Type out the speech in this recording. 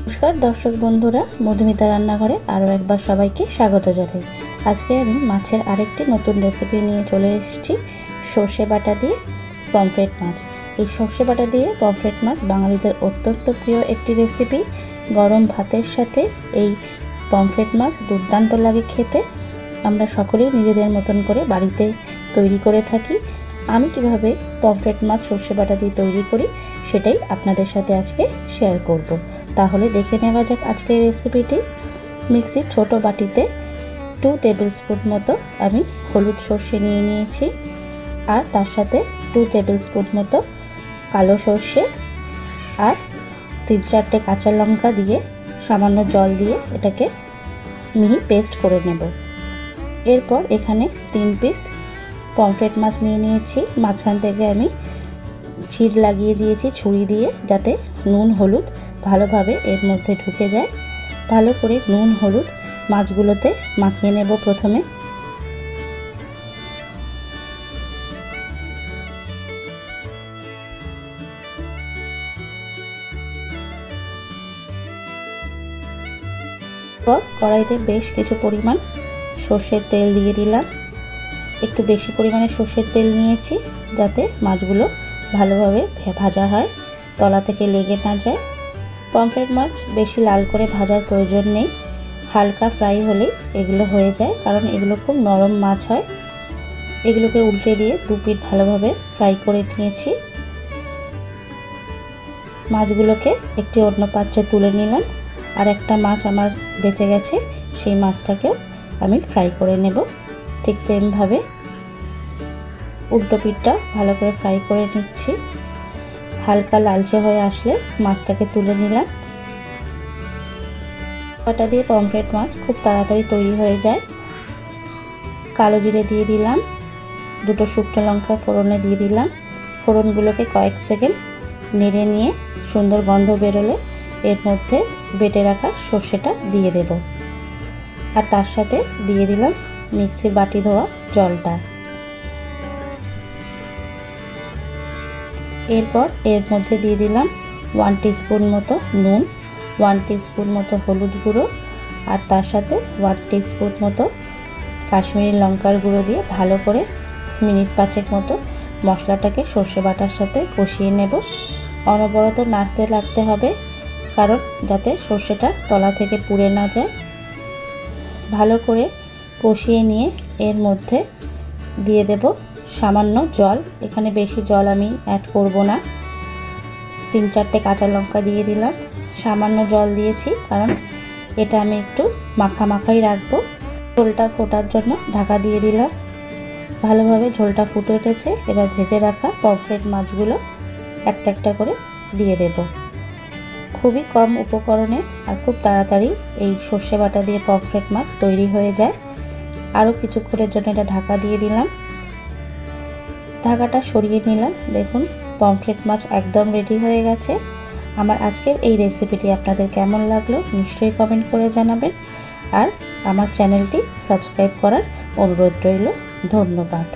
नमस्कार दर्शक बंधुरा मधुमिता रान्नाघरे आरो एकबार सबाइके स्वागत जानाई। आजके आमि माछेर आरेकटी नतून रेसिपि निये चले एसेछि सर्षे बाटा दिये पमफ्रेट माछ। एई सर्षे बाटा दिये पमफ्रेट माछ बांगालीदेर अत्यंत प्रिय एकटी रेसिपि। गरम भातेर साथे एई पमफ्रेट माछ दुर्दान्त लागे खेते। आमरा सकलेई निजेदेर मतन करे बाड़ीते तैरी करे थाकि। आमि किभाबे पमफ्रेट माछ सर्षे बाटा दिये तैरी करी सेटाई आपनादेर साथे आजके शेयर करब। ताहले देखे नेওয়া যাক आजकेर रेसिपिटी। मिक्सिर छोटो बाटीते 2 टेबिल स्पून मतो आमी हलुद सर्षे निये निয়েছি और तार साथे 2 टेबिल स्पून मतो कालो सर्षे और 3-4टे काँचा लंका दिए सामान्य जल दिए एटाके मिहि पेस्ट करे नेब। एरपर एखाने 3 पिस पमफ्रेट माछ निये निয়েছি। माछखान थेके आमी छिड़ লাগিয়ে দিয়েছি ছুরি দিয়ে যাতে নুন হলুদ ভালোভাবে এর মধ্যে ঢুকে যায়। ভালো করে নুন হলুদ মাছগুলোতে মাখিয়ে নেব। প্রথমে কড়াইতে বেশ কিছু পরিমাণ সরষের তেল দিয়ে দিলাম। একটু বেশি পরিমাণে সরষের তেল নিয়েছি যাতে মাছগুলো ভালোভাবে ভাজা হয়, তলা থেকে লেগে না যায়। पमफ्रेट माछ बेशी लाल करे भाजार प्रयोजन नेই, हालका फ्राई होलेই एगुलो হয়ে যায় কারণ এগুলো খুব নরম মাছ হয়। এগুলোকে উল্টে দিয়ে দু পিঠ ভালোভাবে ফ্রাই করে নিয়েছি। মাছগুলোকে একটি অন্য পাত্রে তুলে নিলাম। আর একটা মাছ আমার বেঁচে গেছে, সেই মাছটাকেও আমি ফ্রাই করে নেব। ঠিক সেম ভাবে উল্টো পিঠটা ভালো করে ফ্রাই করে নিচ্ছি। হালকা লালচে হয়ে আসলে মাছটাকে তুলে নিলাম। বাটা দিয়ে পমফ্রেট মাছ খুব তাড়াতাড়ি তৈরি হয়ে যায়। কালো জিরে দিয়ে দিলাম, দুটো শুকনো লঙ্কা ফোড়নে দিয়ে দিলাম। ফোড়নগুলোকে কয়েক সেকেন্ড নেড়ে নিয়ে সুন্দর গন্ধ বেরোলে এর মধ্যে বেটে রাখা সর্ষেটা দিয়ে দেব। আর তার সাথে দিয়ে দিলাম মিক্সির বাটি ধোয়া জলটা। এরপর এর মধ্যে দিয়ে দিলাম 1 টিস্পুন মতো নুন, 1 টিস্পুন মতো হলুদ গুঁড়ো আর তার সাথে 1 টিস্পুন মতো কাশ্মীরি লঙ্কার গুঁড়ো দিয়ে ভালো করে মিনিট 5 মতো মশলাটাকে সর্ষে বাটার সাথে কষিয়ে নেব। অনবরত নাড়তে লাগতে হবে কারণ যাতে সর্ষেটা তলা থেকে পুড়ে না যায়। ভালো করে কষিয়ে নিয়ে এর মধ্যে দিয়ে দেব সামান্য জল। এখানে বেশি জল আমি অ্যাড করব না। 3-4টে কাঁচা লঙ্কা দিয়ে দিলাম। সামান্য জল দিয়েছি কারণ এটা আমি একটু মাখা মাখাই রাখবো। ঝোলটা ফোটার জন্য ঢাকা দিয়ে দিলাম। ভালোভাবে ঝোলটা ফুটে উঠেছে। এবার ভেজে রাখা পমফ্রেট মাছগুলো একটা একটা করে দিয়ে দেব। খুবই কম উপকরণে আর খুব তাড়াতাড়ি এই সর্ষে বাটা দিয়ে পমফ্রেট মাছ তৈরি হয়ে যায়। আরও কিছুক্ষণের জন্য এটা ঢাকা দিয়ে দিলাম। ঢাকাটা সরিয়ে নিলাম। দেখুন পমফ্রেট মাছ একদম রেডি হয়ে গেছে। আমার আজকের এই রেসিপিটি আপনাদের কেমন লাগলো নিশ্চয়ই কমেন্ট করে জানাবেন। আর আমার চ্যানেলটি সাবস্ক্রাইব করার অনুরোধ রইল। ধন্যবাদ।